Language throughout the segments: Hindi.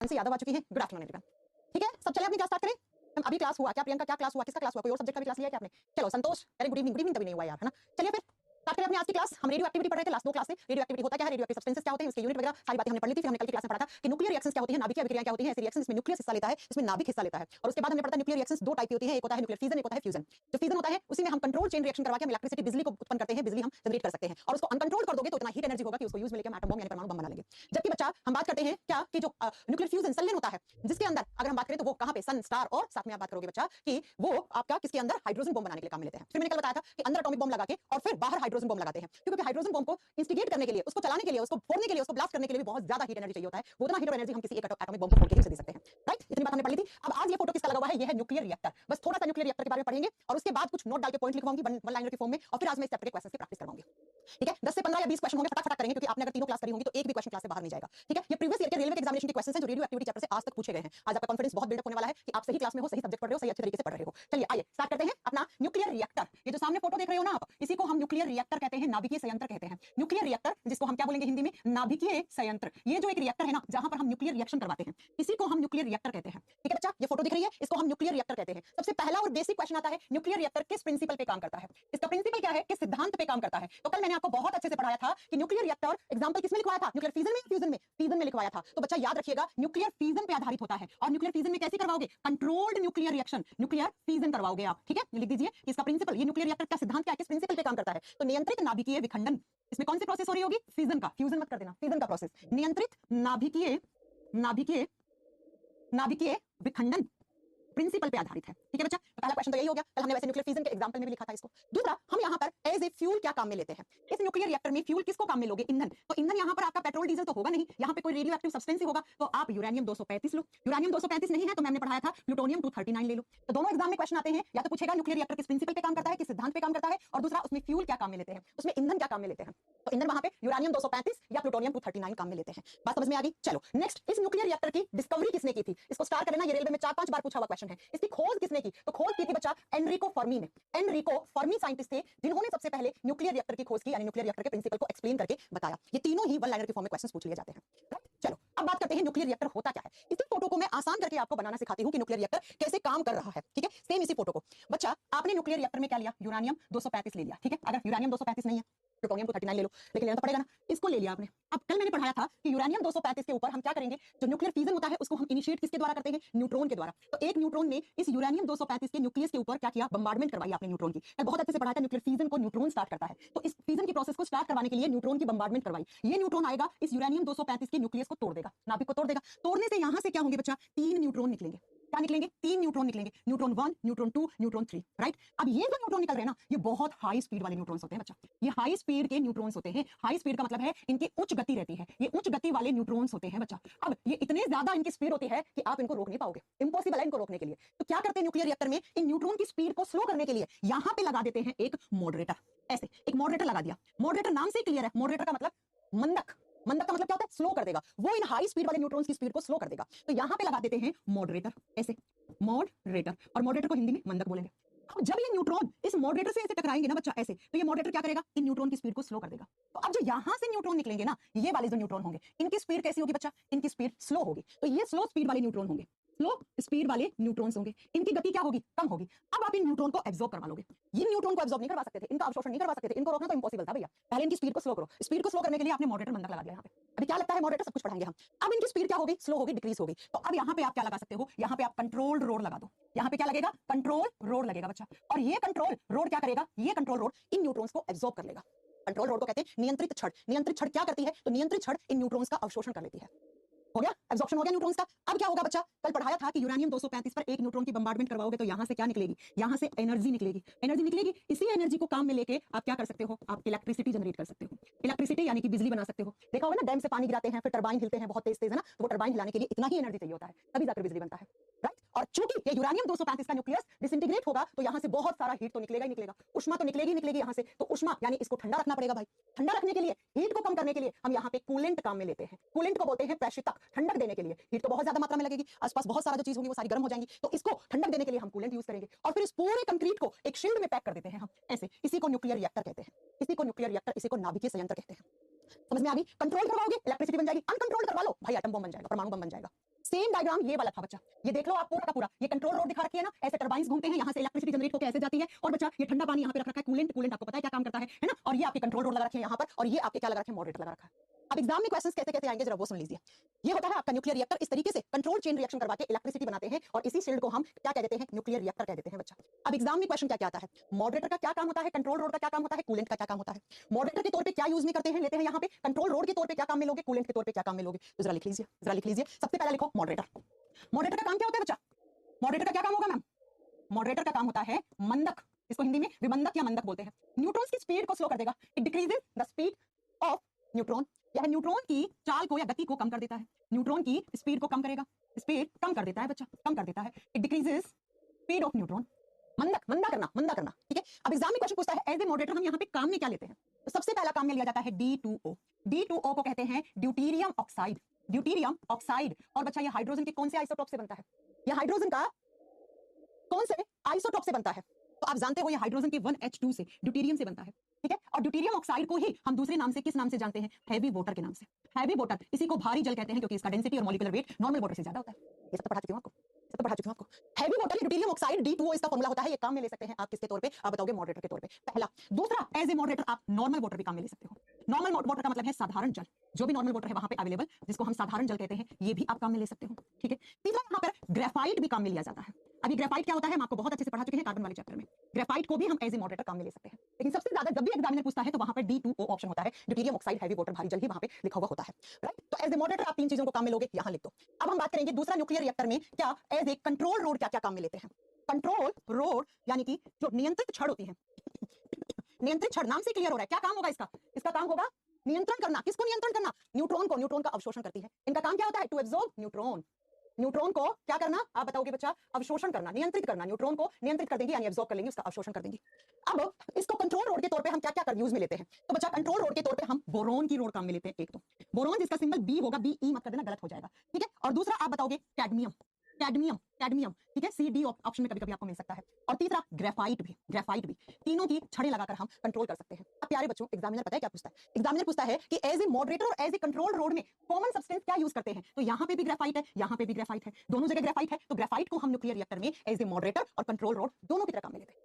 मानसी यादव आ चुकी है। Good afternoon everyone. ठीक है, सब चले अपनी क्लास स्टार्ट करें। अभी क्लास हुआ क्या? प्रियंका क्या क्लास हुआ? किसका क्लास हुआ? कोई और सब्जेक्ट का भी क्लास लिया क्या आपने? चलो संतोष, अरे गुड इवनिंग। गुड इवनिंग तभी नहीं हुआ यार, है ना? चलिए फिर स्टार्ट करें अपनी आज की क्लास। हम रेडियो एक्टिविटी पढ़ रहे थे लास्ट 2 क्लास से। रेडियो एक्टिविटी होता क्या है, रेडियो एक्टिव सब्सटेंसेस क्या होते हैं, उसके यूनिट वगैरह सारी बातें हमने पढ़ ली थी। फिर हमने कल की क्लास में पढ़ा था कि न्यूक्लियर रिएक्शंस क्या होती है, नाभिकीय अभिक्रियाएं क्या होती हैं। ऐसी रिएक्शंस इसमें न्यूक्लियस हिस्सा लेता है, इसमें नाभिक हिस्सा लेता है। और उसके बाद हमने पढ़ा न्यूक्लियर रिएक्शंस 2 टाइप की होती है, एक होता है न्यूक्लियर फिजन, एक होता है फ्यूजन। जो फिजन होता है उसी में हम कंट्रोल चेन रिएक्शन करवा के हम इलेक्ट्रिसिटी बिजली को उत्पन्न करते हैं, बिजली हम जनरेट कर सकते हैं। और उसको अनकंट्रोल कर दोगे तो इतना हीट एनर्जी होगा कि उसको यूज में लेके हम एटम बम यानी परमाणु बम बना लेंगे। जबकि बच्चा हम बात करते हैं क्या कि जो न्यूक्लियर फ्यूजन संलयन होता है, जिसके अंदर अगर हम बात करें तो वो कहां पे सन स्टार, और साथ में आप बात करोगे बच्चा कि वो आपका किसके अंदर हाइड्रोजन बम बनाने के लिए काम में लेते हैं। फिर मैंने कल बताया था कि अंदर एटॉमिक बम लगा के और फिर बाहर हाइड्रोजन बम लगाते हैं, क्योंकि हाइड्रोजन बम को इंस्टिगेट करने के लिए, उसको चलाने के लिए, उसको फोड़ने के लिए, उसको ब्लास्ट करने के लिए भी बहुत ज्यादा हीट एनर्जी चाहिए होता है। वो उतना हीट एनर्जी हम किसी एक एटॉमिक बम को फोड़ के दे सकते हैं। राइट, इतनी बात हमने पढ़ ली थी। अब आज ये फोटो किसका लगा हुआ है? ये है न्यूक्लियर रिएक्टर। बस थोड़ा सा न्यूक्लियर रिएक्टर के बारे में पढ़ेंगे और उसके बाद कुछ नोट डाल के पॉइंट लिखवाऊंगी वन लाइनर की फॉर्म में, और फिर आज मैं इस चैप्टर के क्वेश्चंस की प्रैक्टिस करवाऊंगी। ठीक है, 10 से 15 या 20 क्वेश्चन होंगे, फटाफट करेंगे, क्योंकि आपने अगर तीनों क्लास करी होंगी तो एक भी क्वेश्चन क्लास से बाहर नहीं जाएगा। ठीक है, ये प्रीवियस ईयर के रेलवे के एग्जामिनेशन के क्वेश्चंस हैं जो रेडियो एक्टिविटी चैप्टर से आज तक पूछे गए हैं। आज आपका कॉन्फिडेंस बहुत बिल्डअप होने वाला है कि आप सही क्लास में हो, सही सब्जेक्ट पढ़ रहे हो, सही अच्छे तरीके से पढ़ रहे हो। चलिए आइए स्टार्ट करते हैं अपना न्यूक्लियर रिएक्टर। ये जो सामने फोटो देख रहे हो ना आप, इसी को हम न्यूक्लियर रिएक्टर कहते हैं, नाभिकीय संयंत्र कहते हैं। न्यूक्लियर रिएक्टर, जिसको हम क्या बोलेंगे हिंदी में, नाभिकीय संयंत्र। ये जो एक रिएक्टर है ना, जहां पर हम न्यूक्लियर रिएक्शन करवाते हैं, इसी को हम न्यूक्लियर रिएक्टर कहते हैं। ठीक है बच्चा, ये फोटो दिख रही है, इसको हम न्यूक्लियर रिएक्टर कहते हैं। सबसे पहला और बेसिक क्वेश्चन आता है, न्यूक्लियर रिएक्टर किस प्रिंसिपल पे काम करता है? इसका प्रिंसिपल क्या है, किस सिद्धांत पे काम करता है? तो कल मैंने आपको बहुत अच्छे से पढ़ाया था कि न्यूक्लियर रिएक्टर एग्जांपल किसमें लिखवाया था? न्यूक्लियर फिजन में, फ्यूजन में? फिजन में लिखवाया था। तो बच्चा याद रखिएगा, न्यूक्लियर फिजन पे आधारित होता है। और न्यूक्लियर फिजन में कैसे करवाओगे? Controlled nuclear reaction, nuclear fission करवाओगे आप। ठीक है, लिख दीजिए कि इसका प्रिंसिपल, ये न्यूक्लियर रिएक्टर का सिद्धांत क्या है, किस प्रिंसिपल पे काम करता है? तो नियंत्रित नाभिकीय विखंडन। इसमें कौन सी प्रोसेस हो रही होगी? फिजन का, फ्यूजन मत कर देना, फिजन का प्रोसेस। नियंत्रित नाभिकीय नाभिकीय नाभिकीय विखंडन प्रिंसिपल पे आधारित है। ठीक है बच्चा, तो पहला क्वेश्चन तो यही हो गया। कल हमने वैसे न्यूक्लियर फिजन के एग्जांपल में भी लिखा था इसको। दूसरा, हम यहाँ पर एज ए फ्यूल क्या काम में लेते हैं? इस न्यूक्लियर रिएक्टर में फ्यूल किसको काम में लोगे? ईंधन। तो ईंधन यहाँ पर आपका पेट्रोल डीजल तो होगा नहीं, यहाँ पे कोई रेडियो एक्टिव सब्सटेंस ही होगा। तो आप यूरेनियम 235 लो। यूरेनियम 235 नहीं है तो मैंने पढ़ाया था प्लूटोनियम 239 ले लो। तो दोनों एग्जाम में क्वेश्चन आते हैं, या तो पूछेगा न्यूक्लियर रिएक्टर किस प्रिंसिपल पे काम करता है, किस सिद्धांत पे काम करता है, और दूसरा उसमें फ्यूल क्या काम में लेते हैं, उसमें ईंधन क्या काम में लेते हैं। तो ईंधन वहां पे यूरेनियम 235 या प्लूटोनियम 239 काम में लेते हैं। बात समझ में आ गई? चलो नेक्स्ट, इस न्यूक्लियर रिएक्टर की डिस्कवरी किसने की थी? इसको स्टार कर लेना, ये रेलवे में 4-5 बार पूछा हुआ क्वेश्चन है। इसकी खोज किसने की? तो खोज की थी बच्चा एनरिको फर्मी ने। एनरिको फर्मी साइंटिस्ट थे जिन्होंने सबसे पहले न्यूक्लियर रिएक्टर की खोज की, यानी न्यूक्लियर रिएक्टर के प्रिंसिपल को एक्सप्लेन करके बताया। ये तीनों ही वन लाइनर की फॉर्म में क्वेश्चंस पूछ लिए जाते हैं। चलो अब बात करते हैं न्यूक्लियर रिएक्टर होता क्या है। इसी फोटो को मैं आसान करके आपको बनाना सिखाती हूं कि न्यूक्लियर रिएक्टर कैसे काम कर रहा है। ठीक है, सेम इसी फोटो को बच्चा, आपने न्यूक्लियर रिएक्टर में क्या लिया? यूरेनियम 235 ले लिया। ठीक है, अगर यूरेनियम 235 नहीं है, प्लूटोनियम 239 ले लो, लेकिन लेना तो पड़ेगा ना। इसको ले लिया आपने। अब कल मैंने पढ़ाया था कि यूरेनियम 235 के ऊपर हम क्या करेंगे, जो न्यूक्लियर फिजन होता है उसको हम इनिशिएट किसके द्वारा करते हैं? न्यूट्रॉन के द्वारा। तो एक न्यूट्रॉन ने इस यूरेनियम 235 के न्यूक्लियस के ऊपर क्या किया? बम्बार्डमेंट करवाई आपने न्यूट्रॉन की। बहुत अच्छे से पढ़ाया था, न्यूक्लियर फिजन को न्यूट्रॉन स्टार्ट करता है। तो इस फिजन की प्रोसेस को स्टार्ट करवाने के लिए न्यूट्रॉन की बम्बार्डमेंट करवाई। ये न्यूट्रॉन आएगा, इस यूरेनियम 235 के न्यूक्लियस को तोड़ देगा, नाभिक को तोड़ देगा। तोड़ने से यहां से क्या होंगे बच्चा? 3 न्यूट्रॉन निकलेंगे। क्या निकलेंगे? 3 न्यूट्रॉन निकलेंगे, न्यूट्रॉन 1, न्यूट्रॉन 2, न्यूट्रॉन 3। राइट, अब ये जो न्यूट्रॉन निकल रहे हैं ना, ये बहुत हाई स्पीड वाले न्यूट्रॉन्स होते हैं बच्चा। ये हाई स्पीड के न्यूट्रॉन्स होते हैं। हाई स्पीड का मतलब है इनकी उच्च गति रहती है, ये उच्च गति वाले न्यूट्रॉन्स होते हैं बच्चा। अब ये इतने ज्यादा इनकी स्पीड होती है कि आप इनको रोक नहीं पाओगे, इंपॉसिबल है इनको रोकने के लिए। तो क्या करते हैं न्यूक्लियर रिएक्टर में, इन न्यूट्रॉन की स्पीड को स्लो करने के लिए यहां पे लगा देते हैं एक मॉडरेटर। ऐसे एक मॉडरेटर लगा दिया। मॉडरेटर नाम से क्लियर है, मॉडरेटर का मतलब मंदक। मंदक का मतलब क्या होता है? स्लो कर देगा। वो इन हाई स्पीड वाले न्यूट्रॉन्स की स्पीड को स्लो कर देगा। तो यहां पे लगा देते हैं मॉडरेटर, ऐसे मॉडरेटर। और मॉडरेटर को हिंदी में मंदक बोलेंगे। अब जब ये न्यूट्रॉन इस मॉडरेटर से ऐसे टकराएंगे ना बच्चा, ऐसे, तो ये मॉडरेटर क्या करेगा? इन न्यूट्रॉन की स्पीड को स्लो कर देगा। तो अब जो यहां से न्यूट्रॉन निकलेंगे ना, ये वाले जो न्यूट्रॉन होंगे, इनकी स्पीड कैसी होगी बच्चा? इनकी स्पीड स्लो होगी। तो ये स्लो स्पीड वाले न्यूट्रॉन होंगे, स्लो स्पीड वाले न्यूट्रॉन्स होंगे। इनकी गति क्या होगी? कम होगी। अब आप इन न्यूट्रॉन को एब्जॉर्ब करवा लोगे। ये न्यूट्रॉन को एब्जॉर्ब नहीं करवा सकते थे, इनका अवशोषण नहीं करवा सकते थे, इनको रोकना तो इंपॉसिबल था भैया। पहले इनकी स्पीड को स्लो करो। स्पीड को स्लो करने के लिए आपने मॉडरेटर मंदक लगा दिया यहां पे। अभी क्या लगता है? मॉडरेटर सब कुछ पढ़ाएंगे हम। अब इनकी स्पीड क्या होगी? स्लो होगी, डिक्रीज होगी। तो अब यहां पे आप क्या लगा सकते हो? यहां पे आप कंट्रोल्ड रोड लगा दो। यहां पे क्या लगेगा? कंट्रोल रोड लगेगा बच्चा। और ये कंट्रोल रोड क्या करेगा? ये कंट्रोल रोड इन न्यूट्रॉन्स को एब्जॉर्ब कर लेगा। कंट्रोल रोड को कहते हैं नियंत्रित छड़। नियंत्रित छड़ क्या करती है? तो नियंत्रित छड़ इन न्यूट्रॉन्स का अवशोषण कर लेती है। हो गया, एब्जॉर्प्शन हो गया न्यूट्रॉन्स का। अब क्या होगा बच्चा? कल पढ़ाया था कि यूरेनियम 235 पर एक न्यूट्रॉन की बम्बार्डमेंट करवाओगे तो यहां से क्या निकलेगी? यहां से एनर्जी निकलेगी। एनर्जी निकलेगी, इसी एनर्जी को काम में लेके आप क्या कर सकते हो? आप इलेक्ट्रिसिटी जनरेट कर सकते हो। इलेक्ट्रिसिटी यानी कि बिजली बना सकते हो। देखा होगा ना, डैम से पानी गिराते हैं, फिर टरबाइन हिलते हैं बहुत तेज तेज, है ना? तो वो टरबाइन हिलाने के लिए इतना ही एनर्जी चाहिए होता है, तभी जाकर बिजली बनता है। राइट, और चूंकि ये यूरेनियम 235 का न्यूक्लियस डिसइंटीग्रेट होगा तो यहां से बहुत सारा हीट तो निकलेगा ही निकलेगा, उष्मा तो निकलेगी निकलेगी यहां से। तो उष्मा यानी इसको ठंडा रखना पड़ेगा भाई। ठंडा रखने के लिए, हीट को कम करने के लिए हम यहाँ पे कूलेंट काम में लेते हैं। कूलेंट को बोलते हैं प्रेषितक। ठंडक देने के लिए, हीट तो बहुत ज्यादा मात्रा में लगेगी, आसपास बहुत सारा जो चीज होगी वो सारी गर्म हो जाएंगी, तो इसको ठंडक देने के लिए हम कूलेंट यूज करेंगे। और फिर इस पूरे कंक्रीट को एक शील्ड में पैक कर देते हैं हम, ऐसे। इसी को न्यूक्लियर रिएक्टर कहते हैं। इसी को न्यूक्लियर रिएक्टर, इसी को नाभिकीय संयंत्र कहते हैं। समझ में आ गई? कंट्रोल करवाओगे, इलेक्ट्रिसिटी बन जाएगी। अनकंट्रोल करवा लो भाई, एटम बम बन जाएगा, परमाणु बम बन जाएगा। सेम डायग्राम ये वाला था बच्चा, ये देख लो आप पूरा का पूरा, ये कंट्रोल रोड दिखा रखी है ना, ऐसे टरबाइंस घूमते हैं, यहाँ से इलेक्ट्रिसिटी जनरेट होकर ऐसे जाती है, और बच्चा ये ठंडा पानी यहाँ पे रख रखा है, कूलेंट, कूलेंट आपको पता है क्या काम करता है ना, और ये आपके कंट्रोल रोड लगा रखे हैं यहाँ पर, और ये आपके क्या लगा रखे हैं, मॉडरेटर लगा रखा है। अब एग्जाम में क्वेश्चंस कैसे कैसे आएंगे जरा वो सुन लीजिए। ये होता है आपका न्यूक्लियर रिएक्टर, इस तरीके से कंट्रोल चेन रिएक्शन करवा के इलेक्ट्रिसिटी बनाते हैं, और इसी शील्ड को हम क्या कह देते हैं, न्यूक्लियर रिएक्टर कह देते हैं बच्चा। अब एग्जाम में क्वेश्चन क्या क्या आता है, मॉडरेटर का क्या काम होता है, कंट्रोल रोड का क्या काम होता है, कूलेंट का क्या काम होता है। मॉडरेटर के तौर पे क्या यूज में करते हैं, लेते हैं यहाँ पे, कंट्रोल रोड के तौर पे क्या काम में लोगे, कूलेंट के तौर पे क्या काम में लोगे, तो जरा लिख लीजिए, जरा लिख लीजिए। सबसे पहले लिखो मॉडरेटर। मॉडरेटर का काम क्या होता है बच्चा, मॉडरेटर का क्या काम होगा मैम, मॉडरेटर का काम होता है मंदक, इसको हिंदी में विमंदक या मंदक बोलते हैं। न्यूट्रॉन्स की स्पीड को स्लो कर देगा, it decreases the speed of neutron, यह न्यूट्रॉन की चाल को या गति को कम कर देता है, न्यूट्रॉन की स्पीड को कम करेगा, स्पीड कम कर देता है बच्चा, कम कर देता है, it decreases speed of neutron, मंदक, मंदा करना, मंदा करना, ठीक है। अब एग्जाम में क्वेश्चन पूछता है एज ए मॉडरेटर हम यहाँ पे काम में क्या लेते हैं, तो सबसे पहला काम में लिया जाता है D2O। D2O को कहते हैं ड्यूटीरियम ऑक्साइड, ड्यूटीरियम ऑक्साइड। और बच्चा ये हाइड्रोजन के कौन से आइसोटोप से बनता है, ये हाइड्रोजन का कौन से आइसोटोप से बनता है, तो आप जानते हो ये हाइड्रोजन के 1H2 से, ड्यूटीरियम से बनता है, ठीक है। और ड्यूटीरियम ऑक्साइड को ही हम दूसरे नाम से किस नाम से जानते हैं, हैवी वाटर के नाम से, हैवी वाटर, इसी को भारी जल कहते हैं क्योंकि इसका डेंसिटी और मॉलिक्यूलर वेट नॉर्मल वाटर से ज्यादा होता है। ये सब तो पढ़ा चुकी हूं आपको, सब तो पढ़ा चुकी हूं आपको। Heavy water deuterium oxide D2O इसका फार्मूला होता है, ये काम में ले सकते हैं आप किसके तौर पे, आप बताओगे मॉडरेटर के तौर पे, पहला। दूसरा, एज ए मॉडरेटर आप नॉर्मल वाटर भी काम में ले सकते हो। नॉर्मल वाटर का मतलब है साधारण जल, जो भी नॉर्मल वाटर है वहां पे अवेलेबल, जिसको हम साधारण जल कहते हैं, ये भी आप काम में ले सकते हो, ठीक है। तीसरा, यहाँ पर ग्रेफाइट भी काम में लिया जाता है। अभी ग्रेफाइट क्या होता है हम आपको बहुत अच्छे से पढ़ा चुके हैं कार्बन वाले चैप्टर में, ग्रेफाइट को भी हम एज ए मॉडरेटर काम में ले सकते हैं। लेकिन सबसे ज्यादा जब भी एग्जामिनर पूछता है तो वहां पर D2O ऑप्शन होता है, ड्यूटीरियम ऑक्साइड हैवी वाटर भारी जल ही वहां पे लिखा हुआ होता है, राइट। तो एज ए मॉडरेटर आप तीन चीजों को काम में लोगे, यहां लिख दो। अब हम बात करेंगे दूसरा न्यूक्लियर रिएक्टर में क्या एज ए कंट्रोल रोड क्या क्या काम में लेते हैं। कंट्रोल रोड यानी कि जो नियंत्रित छड़ होती है, नियंत्रित छड़ नाम से क्लियर हो रहा है क्या काम होगा इसका, इसका काम होगा नियंत्रण करना। किसको नियंत्रण करना, न्यूट्रॉन को, न्यूट्रॉन का अवशोषण करती है। इनका काम क्या होता है, टू एब्जॉर्ब न्यूट्रॉन, न्यूट्रॉन को क्या करना आप बताओगे बच्चा, अवशोषण करना, नियंत्रित करना, न्यूट्रॉन को नियंत्रित कर देंगे यानी एब्जॉर्ब कर लेंगे, उसका अवशोषण कर देंगे। अब इसको कंट्रोल रोड के तौर पे हम क्या क्या कर यूज में लेते हैं, तो बच्चा कंट्रोल रोड के तौर पे हम बोरोन की रोड काम में लेते हैं। एक तो बोरोन जिसका सिंबल B होगा, BE मत कर देना गलत हो जाएगा, ठीक है। और दूसरा आप बताओगे कैडमियम, कैडमियम, कैडमियम, ठीक है, CD ऑप्शन में कभी कभी आपको मिल सकता है। और तीसरा ग्रेफाइट भी, ग्रेफाइट भी, तीनों की छड़ें लगाकर हम कंट्रोल कर सकते हैं। अब प्यारे बच्चों एग्जामिनर पता है क्या पूछता है, एग्जामिनर पूछता है कि एज ए मॉडरेटर और एज ए कंट्रोल रोड में कॉमन सब्सटेंस क्या यूज करते हैं, तो यहाँ पे भी ग्रेफाइट है, यहाँ पे भी ग्रेफाइट है, दोनों जगह ग्रेफाइट है, तो ग्रेफाइट को हम न्यूक्लियर रिएक्टर में एज ए मॉडरेटर और कंट्रोल रोड दोनों की तरह काम में लेते हैं।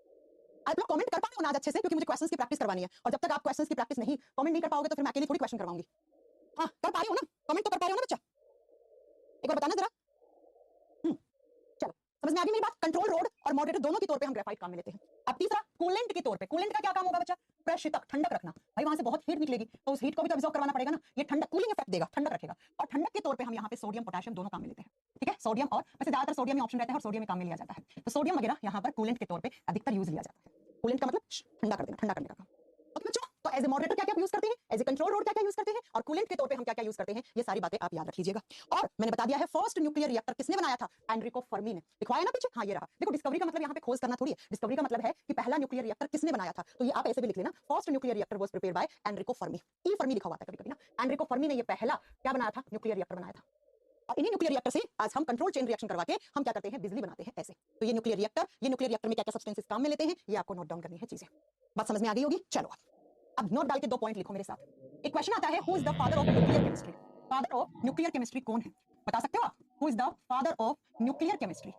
आप लोग कमेंट कर पाओगे ना आज अच्छे से, क्योंकि मुझे क्वेश्चंस की प्रैक्टिस करवानी है, और जब तक आप क्वेश्चंस की प्रैक्टिस नहीं कमेंट नहीं कर पाओगे तो फिर मैं अकेले थोड़ी क्वेश्चन करवाऊंगी। हाँ कर पा रही हो ना, कमेंट तो कर पा रही हो ना बच्चा, एक बार बताना जरा। चलो समझ में आ गई मेरी बात, कंट्रोल रोड और मॉडरेटर दोनों के तौर पे हम ग्रेफाइट काम में लेते हैं। अब तीसरा कूलेंट के तौर पे, कूलेंट का क्या काम होगा बच्चा, प्रशीतक, ठंडक रखना। भाई वहां से बहुत हीट निकलेगी तो उस हीट को भी तो एब्जॉर्ब करवाना पड़ेगा ना, ये ठंडक कूलिंग इफेक्ट देगा, ठंडक रखेगा। और ठंडक के तौर पे हम यहाँ पे सोडियम पोटेशियम दोनों काम में लेते हैं, ठीक है। सोडियम और वैसे ज्यादातर सोडियम में ऑप्शन रहता है और सोडियम में काम में लिया जाता है, तो सोडियम वगैरह यहाँ पर कूलेंट के तौर पे अधिकतर यूज लिया जाता है। कूलेंट का मतलब ठंडा कर देना, ठंडा करने का काम। ओके बच्चों, तो एज ए मॉडरेटर क्या क्या यूज करते हैं, एज ए कंट्रोल रोड क्या क्या यूज करते हैं, और कूलेंट के तौर पे हम क्या क्या यूज करते हैं, ये सारी बातें आप याद रख लीजिएगा। और मैंने बता दिया है फर्स्ट न्यूक्लियर रिएक्टर किसने बनाया था, एनरिको फर्मी ने, लिखवाया ना पीछे, हाँ ये रहा। देखो डिस्कवरी का मतलब यहाँ पे खोज करना थोड़ी है, डिस्कवरी का मतलब है कि पहला न्यूक्लियर रिएक्टर किसने बनाया था, तो ये आप ऐसे भी लिख लेना, first nuclear reactor was prepared by Enrico Fermi, E Fermi लिखा हुआ था कभी कभी ना। एनरिको फर्मी ने ये पहला क्या बनाया था, न्यूक्लियर रिएक्टर बनाया था। और इन्हीं न्यूक्लियर रिएक्टर से आज हम कंट्रोल चेन रिएक्शन करवा के हम क्या करते हैं, बिजली बनाते हैं ऐसे। तो ये न्यूक्लियर रिएक्टर में क्या क्या सब्सटेंसेस काम में लेते हैं, ये आपको नोट डाउन करनी है चीजें। बात समझ में आ गई होगी। चलो अब नोट डाल के 2 पॉइंट लिखो मेरे साथ। एक क्वेश्चन आता है, who is the father of nuclear chemistry, father of nuclear chemistry कौन है, बता सकते हो आप, who is the father of nuclear chemistry,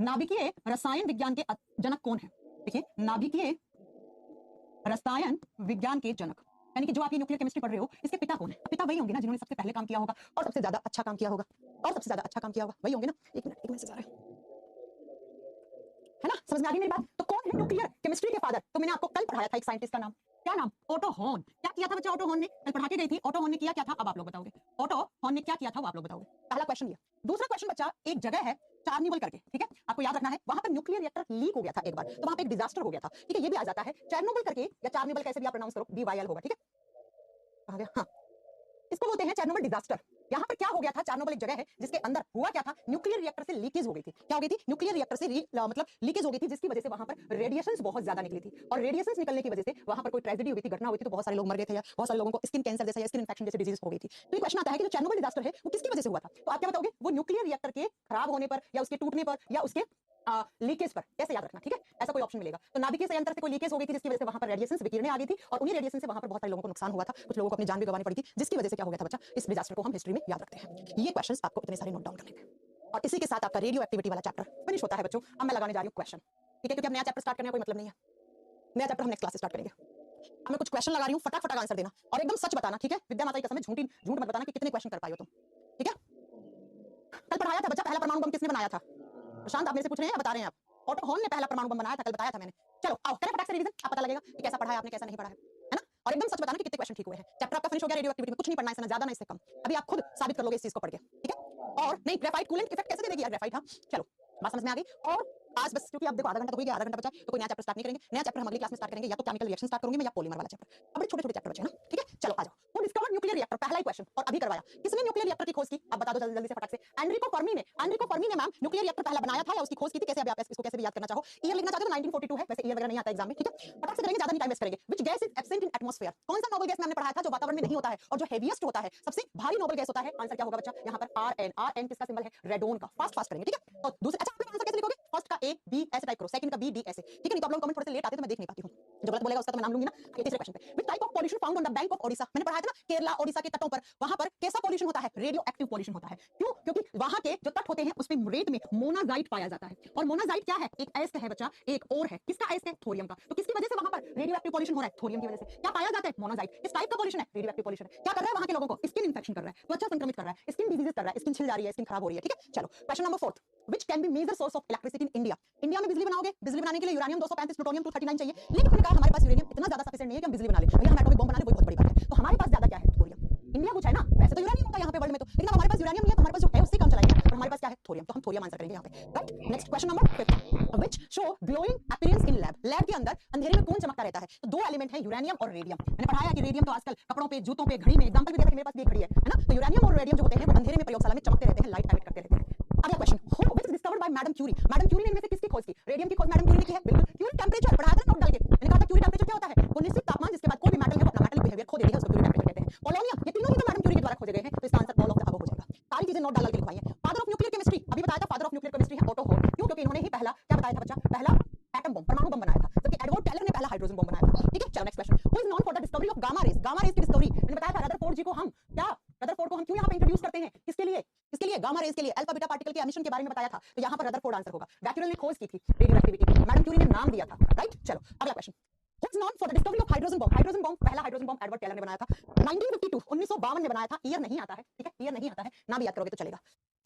नाभिकीय रसायन विज्ञान के जनक कौन है। देखिए नाभिकीय रसायन विज्ञान के जनक यानी कि जो आप ये न्यूक्लियर केमिस्ट्री पढ़ रहे हो इसके पिता कौन है, पिता वही होंगे ना जिन्होंने सबसे पहले काम किया होगा और सबसे ज्यादा अच्छा काम किया होगा, और सबसे ज्यादा अच्छा काम किया होगा वही होंगे ना। एक मिनट से जा रहा है ना, समझ में आ गई मेरी बात। तो कौन है न्यूक्लियर केमिस्ट्री के फादर, तो मैंने आपको कल पढ़ाया था एक साइंटिस्ट का नाम, क्या नाम, ओटो हॉर्न। क्या किया था बच्चा ओटो हॉर्न ने, कल पढ़ा के गई थी, ओटो हॉर्न ने किया क्या था, अब आप लोग बताओगे, ओटो हॉर्न ने क्या किया था वो आप लोग बताओगे। पहला क्वेश्चन ये। दूसरा क्वेश्चन बच्चा, एक जगह है चार्निवल करके, ठीक है, आपको याद रखना है, वहां पर न्यूक्लियर रिएक्टर लीक हो गया था एक बार, तो वहां पे एक डिजास्टर हो गया था, ठीक है, ये भी आ जाता है चेरनोबिल करके, या चार्निवल कैसे भी आप प्रोनाउंस करो, BYL होगा, ठीक है। कहां गया, हाँ इसको बोलते हैं चेरनोबिल डिजास्टर। यहाँ पर क्या हो गया था, चेरनोबिल एक जगह है जिसके अंदर हुआ क्या था, न्यूक्लियर रिएक्टर से लीकेज हो गई थी। क्या हो गई थी, न्यूक्लियर रिएक्टर से मतलब लीकेज हो गई थी, जिसकी वजह से वहां पर रेडिएशंस बहुत ज्यादा निकली थी, और रेडिएशंस निकलने की वजह से वहां पर कोई ट्रेजेडी हुई थी, घटना हुई थी, तो बहुत सारे लोग मर गए थे, या बहुत सारे लोगों को स्किन कैंसर जैसा या स्किन इंफेक्शन जैसे डिजीज हो गई थी। तो ये क्वेश्चन आता है कि जो चेरनोबिल डिजास्टर है वो किसकी वजह से हुआ था, तो आप क्या बताओगे, वो न्यूक्लियर रिएक्टर के खराब होने पर, या उसके टूटने पर, या उसके लीकेज पर, कैसे याद रखना, ठीक है, ऐसा कोई ऑप्शन मिलेगा। तो नाभिकीय संयंत्र से कोई लीकेज हो गई थी जिसकी वजह से वहां पर रेडिएशन विकिरणें आ गई थी और उन्हीं रेडिएशन से वहां पर बहुत सारे लोगों को नुकसान हुआ था, कुछ लोगों को अपनी जान भी गंवानी पड़ी थी, जिसकी वजह से क्या हो गया था बच्चा, इस डिजास्टर को हम हिस्ट्री में याद रखते हैं। ये क्वेश्चंस आपको इतने सारे नोट डाउन करने थे और इसी के साथ आपका रेडियो एक्टिविटी वाला चैप्टर फिनिश होता है बच्चों। अब मैं लगाने जा रही हूँ क्वेश्चन, ठीक है, क्योंकि अब नया चैप्टर स्टार्ट करने का कोई मतलब नहीं है, नया चैप्टर हम नेक्स्ट क्लास से स्टार्ट करेंगे। अब मैं कुछ क्वेश्चन लगा रही हूँ, फटाफट आंसर देना और एकदम सच बताना, ठीक है, विद्या माता की कसम, झूठ मत बताना कि कितने क्वेश्चन कर पाई हो तुम, ठीक है। कल पढ़ाया था बच्चा, पहला परमाणु बम किसने बनाया था? प्रशांत आप मेरे से पूछ रहे हैं, बता रहे हैं आप? ऑटो हॉर्न ने पहला परमाणु बम बनाया था, कल बताया था मैंने। चलो आओ करें फटाक से रिवीजन, आप पता लगेगा कि कैसा पढ़ा है आपने, कैसा नहीं पढ़ा है ना। और एकदम सच बताना कि कितने क्वेश्चन ठीक हुए हैं। चैप्टर आपका फिनिश हो गया, रेडियो एक्टिविटी में कुछ नहीं पढ़ना है, इससे ज्यादा ना इससे कम। अभी आप खुद साबित कर लोगे इस चीज को पढ़ के, ठीक है। और नहीं, ग्रेफाइट कूलेंट इफेक्ट कैसे दे देगी यार ग्रेफाइट, हाँ चलो बात समझ में आ गई। और आज बस क्योंकि आप देखो आधा घंटा तो हो गया, आधा घंटा बचा है, तो कोई नया चैप्टर स्टार्ट नहीं करेंगे। नया चैप्टर हम अगली क्लास में स्टार्ट करेंगे, या तो केमिकल रिएक्शन स्टार्ट करूंगी मैं, या पॉलीमर वाला चैप्टर। अब बड़े छोटे छोटे चैप्टर बचे हैं ना, ठीक है। चलो आ जाओ। वो डिस्कवर्ड न्यूक्लियर रिएक्टर, पहला ही क्वेश्चन, और अभी करवाया किसने न्यूक्लियर रिएक्टर की खोज की, अब बता दो जल्दी जल्दी से फटाक से। एनरिको फर्मी ने, एनरिको फर्मी ने मैम न्यूक्लियर रिएक्टर पहला बनाया था या उसकी खोज की थी, कैसे? अभी आप इसको कैसे भी याद करना चाहो, ईयर लिखना चाहते हो तो 1942 है, वैसे ईयर वगैरह नहीं आता एग्जाम में, ठीक है। फटाक से करेंगे, ज्यादा नहीं टाइम वेस्ट करेंगे। Which gas is absent in atmosphere, कौन सा नोबल गैस में हमने पढ़ाया था जो वातावरण में नहीं होता है और जो हेवीएस्ट होता है, सबसे भारी नोबल गैस होता है? आंसर क्या होगा बच्चा यहाँ पर? आरएन। आरएन किसका सिंबल है? रेडोन का। फास्ट फास्ट करेंगे, ठीक है। और दूसरा, अच्छा आप आंसर कैसे लिखोगे? फर्स्ट का ए बी ऐसे टाइप करो, सेकंड का बी डी ऐसे, ठीक है। नहीं तो आप लोग कमेंट थोड़े से लेट आते तो मैं देख नहीं पाती हूं, जो गलत बोलेगा उसका तो मैं नाम लूंगी ना। ये तीसरे क्वेश्चन पे, which type of pollution found on the bank of Odisha, मैंने पढ़ाया था ना, केरला ओडिशा के तटों पर, वहां पर कैसा पॉल्यूशन होता है? रेडियो एक्टिव पॉल्यूशन होता है। क्यों? क्योंकि वहां के जो तट होते हैं उसमें रेत में मोनाजाइट पाया जाता है, और मोनाजाइट क्या है? एक अयस्क है बच्चा, एक और है, किसका अयस्क है? थोरियम का। तो किसकी वजह से वहां पर रेडियो एक्टिव पॉल्यूशन हो रहा है? थोरियम की वजह से। क्या पाया जाता है? मोनाजाइट। किस टाइप का पॉल्यूशन है? रेडियो एक्टिव पॉल्यूशन है। क्या कर रहा है वहां के लोगों को? स्किन इंफेक्शन कर रहा है, त्वचा संक्रमित कर रहा है, स्किन डिजीजेस कर रहा है, स्किन छिल जा रही है, स्किन खराब हो रही है, ठीक है। चलो question number 4, which can be major source of electricity in India, India में बिजली बनाओगे, बिजली बनाने के लिए यूरेनियम 235 प्लूटोनियम 239 चाहिए, लेकिन मैंने कहा हमारे पास यूरेनियम इतना ज्यादा सफिशिएंट नहीं है कि हम बिजली बना ले, भैया हम एटॉमिक बम बना ले, वही बहुत बड़ी बात है। तो हमारे पास ज्यादा क्या है? थोरियम। इंडिया कुछ है ना, वैसे तो यूरेनियम होता है यहाँ पे वर्ल्ड में तो, लेकिन हमारे पास यूरेनियम नहीं है, तो हमारे पास जो है उससे काम चलाएंगे, और हमारे पास क्या है? थोरियम। तो हम थोरियम आंसर करेंगे यहाँ पे, right. Next question number 5, which show glowing appearance in lab, lab के अंदर अंधेरे में कौन चमकता रहता है? तो दो एलिमेंट है, यूरेनियम और रेडियम। मैंने पढ़ाया कि रेडियम तो आजकल कपड़ों पे, जूतों पे, घड़ी में, एग्जांपल भी दिया था कि मेरे पास भी घड़ी है ना। तो यूरेनियम और रेडियम जो होते हैं वो अंधेरे में प्रयोगशाला में चमकते रहते हैं, लाइट एमिट करते रहते हैं। अगला question, which discovered by madam Curie, madam Curie ने इनमें से किसकी खोज की? रेडियम की खोज मैडम क्यूरी ने की है, बिल्कुल। क्यूरी टेंपरेचर पढ़ाया था नोट डाल के, मैंने कहा था क्यूरी टेंपरेचर क्या होता है? वो निश्चित तापमान जिसके बाद कोई भी मेटल है वो अपना मेटल बिहेवियर खो देती है, उसको क्यूरी टेंपरेचर कहते हैं। पोलोनियम, ये तीनों ही तो मैडम क्यूरी के द्वारा खोजे गए हैं, तो इसका answer all of the above हो जाएगा। सारी चीजें नोट डाल के लिखवाई है। फादर ऑफ न्यूक्लियर केमिस्ट्री, अभी बताया था फादर ऑफ न्यूक्लियर केमिस्ट्री है ऑटो हॉर्न। क्यों? क्योंकि इन्होंने ही पहला क्या बताया था बच्चा? पहला एटम बम, परमाणु बम बनाया था, जबकि एडवर्ड टेलर ने पहला हाइड्रोजन बम बनाया था, ठीक है। चलो next question, who is known for the discovery of gamma rays, gamma rays की डिस्कवरी मैंने बताया था रदरफोर्ड जी को हम क्या, रदरफोर्ड को हम क्यों यहाँ पे इंट्रोड्यूस करते हैं, किसके लिए? किसके लिए? गामा रेज के लिए, अल्फा बीटा पार्टिकल के एमिशन के बारे में बताया था, तो यहाँ पर रदरफोर्ड आंसर होगा। बैक्यूरेल ने खोज की थी रेडियो एक्टिविटी, मैडम क्यूरी ने नाम दिया था, राइट। चलो अगला question, who is known for the discovery of hydrogen bomb, hydrogen bomb, पहला हाइड्रोजन बम एडवर्ड टेलर ने बनाया था 1952, 1952 में बनाया था, ईयर नहीं आता है, ठीक है, ईयर नहीं आता है, ना भी याद करोगे तो चलेगा।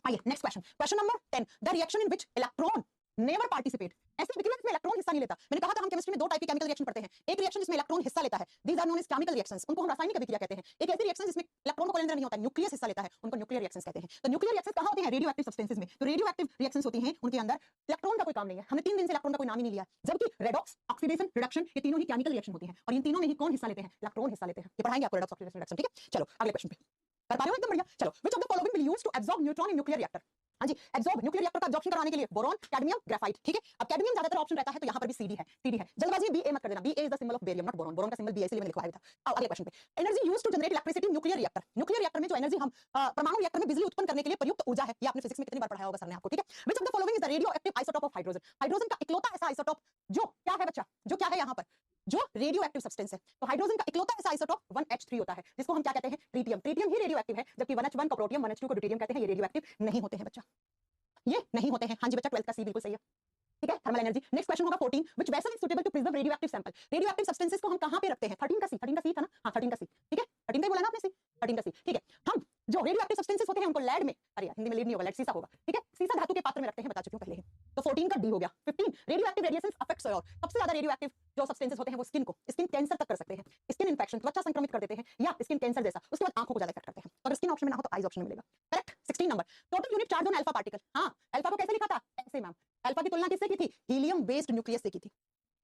आइए next question, question number 10, the reaction in which electron never participate, ऐसे विक्रिया में इलेक्ट्रॉन हिस्सा नहीं लेता। मैंने कहा था हम केमिस्ट्री में दो टाइप की केमिकल रिएक्शन पढ़ते हैं, एक रिएक्शन जिसमें इलेक्ट्रॉन हिस्सा लेता है, these are known as chemical reactions, उनको हम रासायनिक अभिक्रिया कहते हैं। एक ऐसी रिएक्शन जिसमें इलेक्ट्रॉन को लेने नहीं होता है, न्यूक्लियस हिस्सा लेता है, उनको न्यूक्लियर रिएक्शंस कहते हैं। तो न्यूक्लियर रिएक्शंस कहां होती हैं? रेडियो एक्टिव सब्सटेंसेस में। तो रेडियो एक्टिव रिएक्शंस होती हैं उनके अंदर इलेक्ट्रॉन का कोई काम नहीं है, हमने 3 दिन से इलेक्ट्रॉन का कोई नाम ही नहीं लिया, जबकि रेडॉक्स, ऑक्सीडेशन, रिडक्शन, ये तीनों ही केमिकल रिएक्शन होती हैं, और इन तीनों में ही कौन हिस्सा लेते हैं? इलेक्ट्रॉन हिस्सा लेते हैं। ये पढ़ाएंगे आपको रेडॉक्स, ऑक्सीडेशन, रिडक्शन, ठीक है। चलो अगले क्वेश्चन पे, कर पा रहे हो एकदम बढ़िया। चलो, which of the following will used to absorb neutron in nuclear reactor, हाँ जी, एब्जॉर्ब न्यूक्लियर रिएक्टर का एब्जॉर्प्शन करवाने के लिए बोरॉन, कैडमियम, ग्रेफाइट, ठीक है। अब कैडमियम ज्यादातर ऑप्शन रहता है, तो यहाँ पर भी सीडी है, सीडी है, जल्दबाजी में बी ए मत कर देना, B A is the symbol of barium, not boron, boron का सिंबल बी ए इसलिए मैंने लिखवाया था। अब अगले क्वेश्चन पे, energy used to generate electricity in nuclear reactor, nuclear reactor में जो एनर्जी हम परमाणु रिएक्टर में बिजली उत्पन्न करने के लिए प्रयुक्त ऊर्जा है, ये आपने फिजिक्स में कितनी बार पढ़ाया होगा सर ने आपको, ठीक है। Which of the following is the radio active isotope of hydrogen, hydrogen का इकलौता ऐसा आइसोटोप जो क्या है बच्चा, जो क्या है यहाँ पर, जो रेडियो एक्टिव सब्सटेंस है। तो हाइड्रोजन का इकलौता ऐसा आइसोटोप 1H3 होता है, जिसको हम क्या कहते हैं? ट्रीटियम। ट्रीटियम ही रेडियो एक्टिव है, जबकि 1H1 को प्रोटियम, 1H2 को ड्यूटेरियम कहते हैं, ये रेडियो एक्टिव नहीं होते हैं बच्चा, ये नहीं होते हैं। हाँ जी बच्चा, 12th का सी बिल्कुल सही है, ठीक है। Thermal energy. नेक्स्ट क्वेश्चन होगा 14, which vessel is suitable to preserve radioactive sample, radioactive substances को हम कहां पे रखते हैं? 13 का सी, 13 का सी था ना, हां 13 का सी, ठीक है, 13 का ही बोला ना आपने सी, 13 का सी, ठीक है। हम जो रेडियोएक्टिव सब्सटेंसेस होते हैं उनको लेड में, अरे यार हिंदी में लीड नहीं होगा, लेड सीसा होगा, ठीक है, सीसा धातु के पात्र में रखते हैं, बता चुकी हूं पहले ही। तो 14 का डी हो गया। 15, रेडियोएक्टिव रेडिएशंस अफेक्ट सॉइल, सबसे ज्यादा रेडियोएक्टिव जो सब्सटेंसेस होते हैं वो स्किन को, स्किन कैंसर तक कर सकते हैं, स्किन इंफेक्शन, त्वचा संक्रमित कर देते हैं, या स्किन कैंसर जैसा, उसके बाद आंखों को ज्यादा इफेक्ट करते हैं। तो अगर स्किन ऑप्शन में ना हो तो आईज ऑप्शन में मिलेगा, correct. 16 number, total unit charge on alpha particle, हां अल्फा को कैसे लिखा था? ऐसे मैम, अल्फा की तुलना किससे की थी? हीलियम बेस्ड न्यूक्लियस से की थी।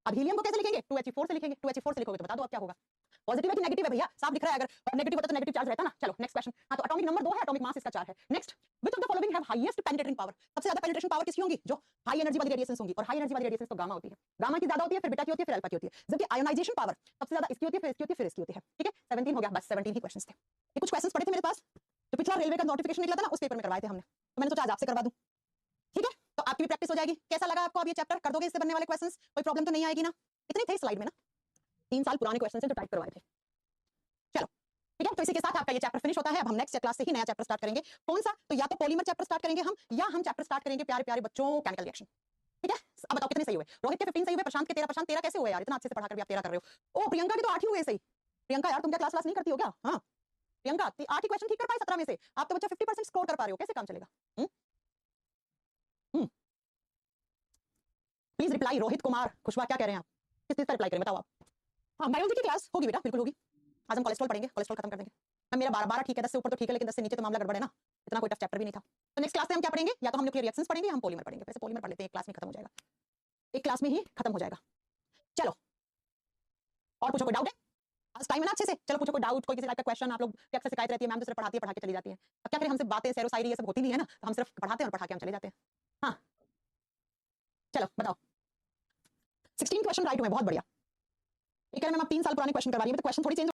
अब हीलियम को कैसे लिखेंगे? 2He4 से लिखेंगे, 2He4 से लिखोगे तो बता दो अब क्या होगा, पॉजिटिव है कि नेगेटिव है भैया, साफ दिख रहा है, अगर नेगेटिव होता तो नेगेटिव चार्ज रहता ना। चलो नेक्स्ट क्वेश्चन, हां तो एटॉमिक नंबर 2 है, एटॉमिक मास इसका 4 है। Next, which of the following have highest penetrating power, सबसे ज्यादा पेनिट्रेशन पावर किसकी होगी? जो हाई एनर्जी वाली रेडिएशंस होंगी, और हाई एनर्जी वाली रेडिएशंस तो गामा होती है, गामा की ज्यादा होती है, फिर बीटा की होती है, फिर अल्फा की होती है, जबकि आयोनाइजेशन पावर सबसे ज्यादा इसकी होती है, फिर इसकी होती है, फिर इसकी होती है, ठीक है। 17 हो गया, बस 17 ही क्वेश्चंस थे। ये कुछ क्वेश्चंस पड़े थे मेरे पास, जो पिछला रेलवे का नोटिफिकेशन निकला था ना उस पेपर में करवाए थे हमने, तो मैंने सोचा आज आपसे करवा दूं, ठीक है। तो आपकी भी प्रैक्टिस हो जाएगी। कैसा लगा आपको? अब ये चैप्टर कर दोगे इससे बनने वाले क्वेश्चंस? कोई प्रॉब्लम तो नहीं आएगी ना? इतने थे स्लाइड में ना, 3 साल पुराने क्वेश्चन से जो टाइप करवाए थे। चलो ठीक है, तो इसी के साथ आपका ये चैप्टर फिनिश होता है। अब हम नेक्स्ट क्लास से ही नया चैप्टर स्टार्ट करेंगे। कौन सा? तो या तो पॉलीमर चैप्टर स्टार्ट करेंगे हम, या हम चैप्टर स्टार्ट करेंगे प्यारे प्यारे बच्चों केमिकल रिएक्शन। ठीक है, अब बताओ कितने सही हुए? रोहित के 15 सही हुए, प्रशांत के 13। प्रशांत 13 कैसे हुए यार? इतना अच्छे से पढ़ा कर भी आप 13 कर रहे हो। ओ प्रियंका के तो 8 ही हुए सही। प्रियंका यार तुम क्या क्लास नहीं करती हो क्या? हाँ प्रियंका 8 ही क्वेश्चन ठीक कर पाए 17 में से। आप तो बच्चा 50% स्कोर कर पा रहे हो, कैसे काम चलेगा? Please reply. रोहित कुमार कुशवाहा क्या कह रहे हैं आप? किस चीज का रिप्लाई करें बताओ आप? हाँ बायोलॉजी की क्लास होगी बेटा, बिल्कुल होगी। आज हम कोलेस्ट्रॉल पढ़ेंगे, कोलेस्ट्रॉल खत्म कर देंगे। अब मेरा 12 ठीक है, 10 से ऊपर तो ठीक है, लेकिन 10 से नीचे तो मामला गड़बड़ है ना। इतना कोई टफ चैप्टर भी नहीं था। तो नेक्स्ट क्लास में हम क्या पढ़ेंगे? या तो हम न्यूक्लियर रिएक्शंस पढ़ेंगे, हम पॉलीमर पढ़ेंगे। वैसे पॉलीमर पढ़ लेते हैं, एक क्लास में खत्म हो जाएगा, एक क्लास में ही खत्म हो जाएगा। चलो और पूछो, कोई डाउट है? आज टाइम है ना अच्छे से? चलो पूछो कोई डाउट, कोई किसी टाइप का क्वेश्चन। आप लोग की अक्सर शिकायत रहती है मैम तो सिर्फ पढ़ाती है, पढ़ा के चली जाती है। अब क्या करें, हमसे बातें सैरो शायरी ये सब होती नहीं है ना, तो हम सिर्फ पढ़ाते हैं और पढ़ा के हम चले जाते हैं। हाँ चलो बताओ। 16 क्वेश्चन राइट हुए, बहुत बढ़िया। एक मैम आप 3 साल पुराने क्वेश्चन करवा रही है, तो क्वेश्चन थोड़ी चेंज